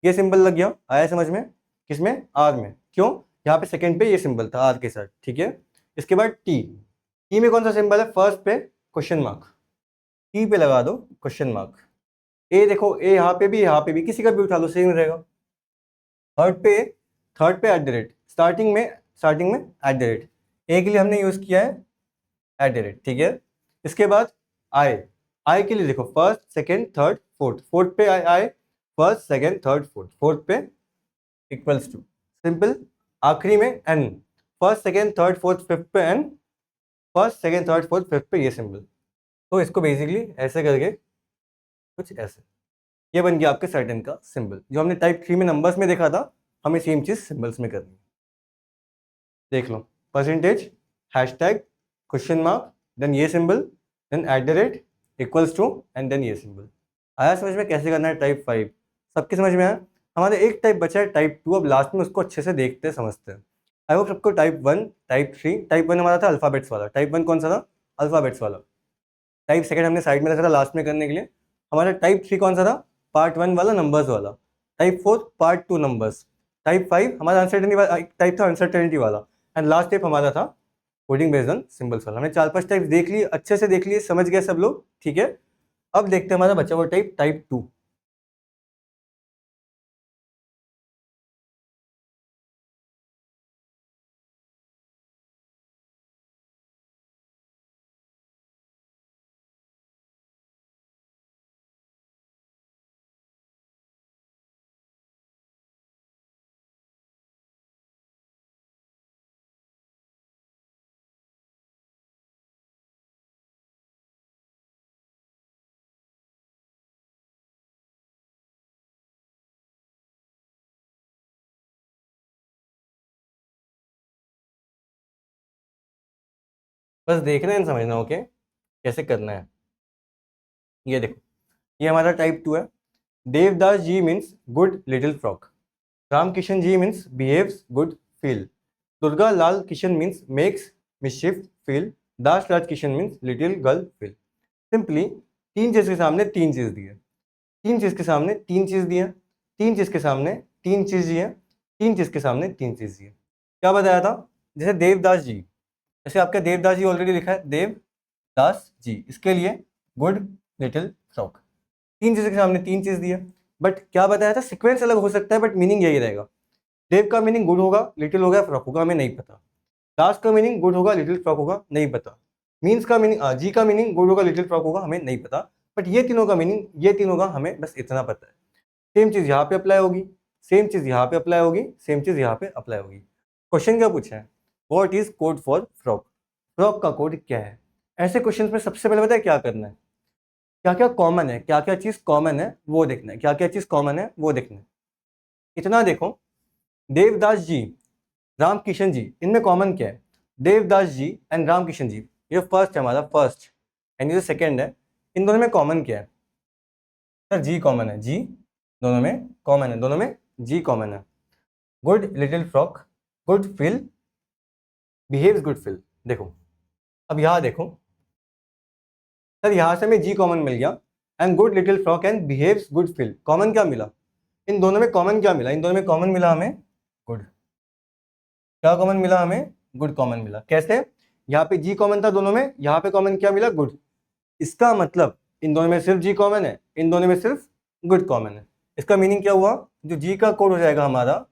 ये सिंबल लग गया। आया समझ में? किसमें? आर में। क्यों? यहाँ पे सेकंड पे ये सिंबल था आर के साथ, ठीक है। इसके बाद टी, टी में कौन सा सिंबल है? फर्स्ट पे क्वेश्चन मार्क, टी पे लगा दो क्वेश्चन मार्क। ए देखो, ए यहाँ पे भी, यहाँ पे भी, किसी का भी उठा लो सेम रहेगा। थर्ड पे, थर्ड पे @ स्टार्टिंग में, स्टार्टिंग में @ ए के लिए हमने यूज किया है @, ठीक है। इसके बाद आई, आई के लिए देखो first second third fourth, fourth पे I I, first second third fourth, fourth पे इक्वल्स टू, सिंपल। आखिरी में N, first second third fourth fifth पे N, first second third fourth fifth पे ये सिंबल। तो इसको बेसिकली ऐसे करके कुछ ऐसे, ये बन गया आपके सर्टेन का सिंबल। जो हमने टाइप 3 में नंबर्स में देखा था, हमें सेम चीज सिंबल्स में करनी है। देख लो, percentage, hashtag, question mark, then ये symbol, then @ equals to, and then ये सिंबल। आया समझ में कैसे करना है टाइप 5? सबके समझ में आया? हमारे एक टाइप बचा है टाइप 2, अब लास्ट में उसको अच्छे से देखते समझते हैं। आई होप सबको टाइप 1, टाइप 3, टाइप 1 हमारा था अल्फाबेट्स वाला। टाइप 1 कौन सा था? अल्फाबेट्स वाला। टाइप सेकंड हमने साइड में रखा था लास्ट में करने के लिए। हमारा टाइप 3 कौन सा था? पार्ट 1 वाला, नंबर्स वाला। Type 4 part 2 numbers. टाइप 5 हमारा अनसर्टेनिटी वाला टाइप था, अनसर्टेनिटी वाला। एंड लास्ट टाइप हमारा था कोडिंग बेस्ड ऑन सिंबल्स वाला। हमने 4-5 टाइप देख लिए, अच्छे से देख लिए, समझ गए सब लोग, ठीक है। अब देखते हैं हमारा बचा हुआ टाइप, टाइप 2। बस देखना है, समझना, ओके कैसे करना है। ये देखो, ये हमारा टाइप 2 है। देवदास जी means good little frock. Ramkishan ji means behaves good feel. Durga Lal Kishan means makes mischief feel. Das Raj Kishan means little girl feel. Simply तीन चीज के सामने तीन चीज दी है, तीन चीज के सामने तीन चीज दी है, तीन चीज के सामने तीन चीज दी है, तीन चीज के सामने तीन चीज दी है। क्या बताया था? जैसे देवदास जी, जैसे आपका देवदास जी ऑलरेडी लिखा है, देवदास जी, इसके लिए गुड लिटिल फ्रॉक। तीन चीज के सामने तीन चीज दी है, बट क्या बताया था? सीक्वेंस अलग हो सकता है बट मीनिंग यही रहेगा। देव का मीनिंग गुड होगा, लिटिल होगा, फ्रॉक होगा, हमें नहीं पता। दास का मीनिंग गुड होगा, लिटिल फ्रॉक होगा, नहीं पता। मीन्स का मीनिंग जी का मीनिंग गुड होगा, लिटिल फ्रॉक होगा, हमें नहीं पता। बट ये तीनों का मीनिंग, ये तीनों का हमें बस इतना पता है। सेम चीज यहाँ पे अप्लाई होगी, सेम चीज यहाँ पे अप्लाई होगी, सेम चीज यहाँ पे अप्लाई होगी। क्वेश्चन क्या पूछा है? What is code for frock? Frock का कोड क्या है? ऐसे क्वेश्चन में सबसे पहले बताए क्या करना है, क्या क्या कॉमन है, क्या क्या चीज कॉमन है वो देखना है, क्या क्या चीज कॉमन है वो देखना है। इतना देखो, देवदास जी, राम किशन जी, इनमें कॉमन क्या है? देवदास जी एंड राम किशन जी, ये फर्स्ट है हमारा, फर्स्ट, एंड ये सेकंड है। इन दोनों में कॉमन क्या है? सर जी कॉमन है, जी दोनों में कॉमन है, दोनों में जी कॉमन है। Good little frock, good fill, behaves good fill. देखो, अब यहाँ देखो सर, यहाँ से हमें जी कॉमन मिल गया, and good little frock and behaves good fill, common क्या मिला? इन दोनों में कॉमन क्या मिला? इन दोनों में कॉमन मिला हमें गुड। क्या कॉमन मिला हमें? गुड कॉमन मिला। कैसे? यहाँ पे जी कॉमन था दोनों में, यहाँ पे कॉमन क्या मिला? गुड। इसका मतलब इन दोनों में सिर्फ जी कॉमन है, इन दोनों में सिर्फ गुड कॉमन है। इसका मीनिंग क्या हुआ? जो जी का कोड हो जाएगा हमारा,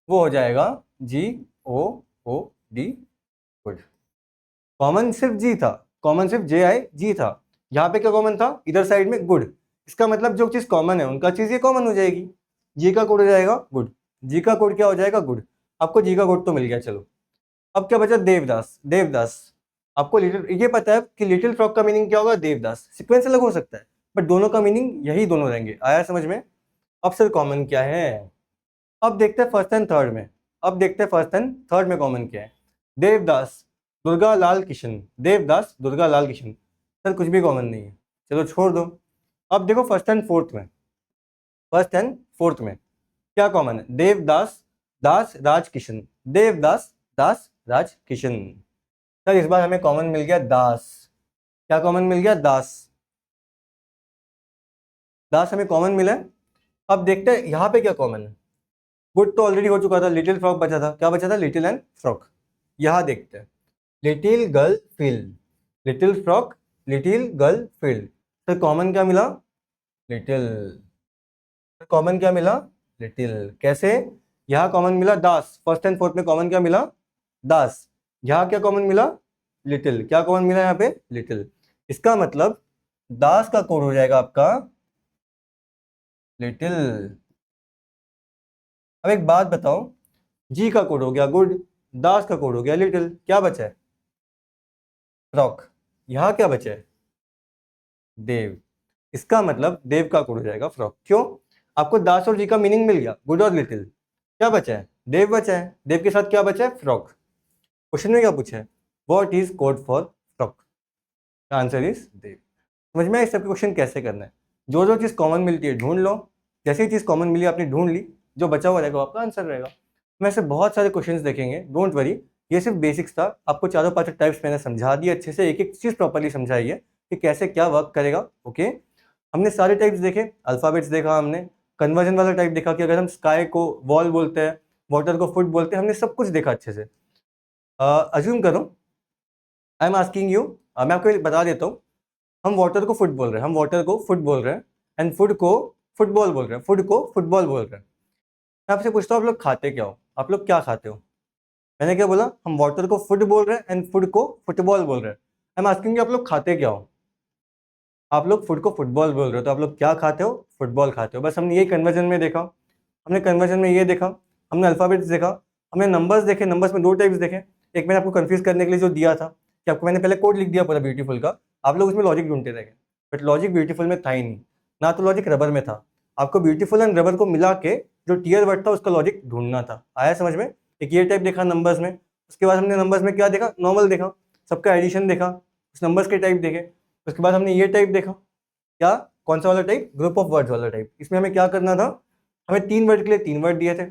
वो हो जाएगा GOOD, गुड। कॉमन सिर्फ जी था, कॉमन सिर्फ JIG था। यहाँ पे क्या कॉमन था? इधर साइड में गुड। इसका मतलब जो चीज कॉमन है उनका चीज ये कॉमन हो जाएगी। जी का कोड हो जाएगा गुड, जी का कोड क्या हो जाएगा? गुड। आपको जी का कोड तो मिल गया, चलो। अब क्या बचा? देवदास। देवदास, आपको लिटिल, ये पता है कि लिटिल फ्रॉक का मीनिंग क्या होगा? देवदास। सीक्वेंस अलग हो सकता है बट दोनों का मीनिंग यही दोनों रहेंगे। आया समझ में? अब सर कॉमन क्या है? अब देखते हैं फर्स्ट एंड थर्ड में, अब देखते हैं फर्स्ट एंड थर्ड में कॉमन क्या है। देवदास, दुर्गा लाल किशन, देवदास, दुर्गा लाल किशन। सर कुछ भी कॉमन नहीं है, चलो छोड़ दो। अब देखो फर्स्ट एंड फोर्थ में, फर्स्ट एंड फोर्थ में क्या कॉमन है? देवदास, दास राज किशन, देवदास, दास राज किशन। सर इस बार हमें कॉमन मिल गया दास। क्या कॉमन मिल गया? दास। दास हमें कॉमन मिला है। अब देखते हैं यहाँ पे क्या कॉमन है। गुड तो ऑलरेडी हो चुका था, लिटिल फ्रॉक बचा था। क्या बचा था? Little and frock. यहाँ देखते हैं, little girl field, little frock, little girl field. Sir common क्या मिला? लिटिल। कॉमन क्या मिला? लिटिल। कैसे? यहाँ कॉमन मिला दास, फर्स्ट एंड फोर्थ में कॉमन क्या मिला? दास। यहाँ क्या कॉमन मिला? लिटिल। क्या कॉमन मिला यहाँ पे? लिटिल। इसका मतलब दास का कोड हो जाएगा आपका लिटिल। अब एक बात बताओ, जी का कोड हो गया गुड, दास का कोड हो गया लिटिल, क्या बचा है? फ्रॉक। यहाँ क्या बचा है? देव। इसका मतलब देव का कोड हो जाएगा फ्रॉक। क्यों? आपको दास और जी का मीनिंग मिल गया, गुड और लिटिल। क्या बचा है? देव बचा है। देव के साथ क्या बचा है? फ्रॉक। क्वेश्चन में क्या पूछा है? What is code for frock? Answer is Dev. समझ में आया इस सबके क्वेश्चन कैसे करना है? जो जो चीज़ कॉमन मिलती है ढूंढ लो, जैसी चीज़ कॉमन मिली आपने ढूंढ ली, जो बचा हुआ रहेगा वो आपका आंसर रहेगा। हम ऐसे बहुत सारे क्वेश्चंस देखेंगे, डोंट वरी। ये सिर्फ बेसिक्स था, आपको चारों पांचों टाइप्स मैंने समझा दिए अच्छे से, एक एक चीज़ प्रॉपरली समझाई है कि कैसे क्या वर्क करेगा। ओके, हमने सारे टाइप्स देखे, अल्फ़ाबेट्स देखा हमने, कन्वर्जन वाला टाइप देखा कि अगर हम स्काई को वॉल बोलते हैं, वाटर को फुट बोलते हैं, हमने सब कुछ देखा अच्छे से। अज्यूम करो, आई एम आस्किंग यू, मैं आपको बता देता हूँ, हम वाटर को फुट बोल रहे हैं, हम वाटर को फुट बोल रहे हैं, एंड फुड को फुटबॉल बोल रहे हैं, फुड को फुटबॉल बोल रहे हैं। मैं आपसे पूछता हूँ आप लोग खाते क्या हो? आप लोग क्या खाते हो? मैंने क्या बोला? हम वाटर को फुट बोल रहे हैं एंड फुड को फुटबॉल बोल रहे हैं। आई एम आस्किंग यू, आप लोग खाते क्या हो? आप लोग फुड को फुटबॉल बोल रहे हो, तो आप लोग क्या खाते हो? फुटबॉल खाते हो। बस हमने यही कन्वर्जन में देखा, हमने कन्वर्जन में ये देखा, हमने अल्फ़ाबेट्स देखा, हमने नंबर्स देखे। नंबर्स में दो टाइप्स देखे, एक मैंने आपको कंफ्यूज करने के लिए जो दिया था कि आपको मैंने पहले कोड लिख दिया पूरा ब्यूटीफुल का, आप लोग उसमें लॉजिक ढूंढते रह गए, बट लॉजिक ब्यूटीफुल में था ही नहीं, ना तो लॉजिक रबर में था। आपको ब्यूटीफुल एंड रबर को मिला के जो टीयर वर्ड था उसका लॉजिक ढूंढना था। आया समझ में? एक ये टाइप देखा नंबर्स में, उसके बाद हमने नंबर्स में क्या देखा? नॉर्मल देखा, सबका एडिशन देखा, उस नंबर्स के टाइप देखे, उसके बाद हमने ये टाइप देखा, क्या कौन सा वाला टाइप, ग्रुप ऑफ वर्ड्स वाला टाइप। इसमें हमें क्या करना था, हमें 3 वर्ड के लिए 3 वर्ड दिए थे,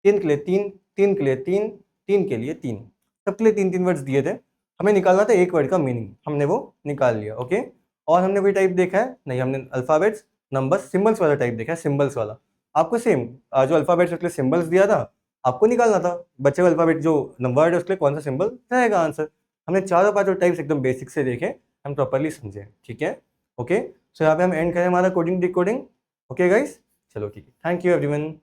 3 के लिए 3, 3 के लिए 3, 3 के लिए 3, सबके लिए 3 3 वर्ड्स दिए थे। हमें निकालना था एक वर्ड का मीनिंग, हमने वो निकाल लिया। ओके, और हमने कोई टाइप देखा है नहीं, हमने अल्फ़ाबेट्स, नंबर्स, सिंबल्स वाला टाइप देखा है, सिंबल्स वाला। आपको सेम जो अल्फ़ाबेट्स उसके लिए सिंबल्स दिया था, आपको निकालना था बच्चे को अल्फ़ाबेट जो वर्ड है उसके लिए कौन सा सिंबल रहेगा आंसर। हमने चारों पांचों टाइप्स एकदम बेसिक से देखे, हम प्रॉपरली समझे। ठीक है, ओके। सो यहाँ पे हम एंड करें हमारा कोडिंग डिकोडिंग। ओके गाइस, चलो ठीक है, थैंक यू एवरीवन।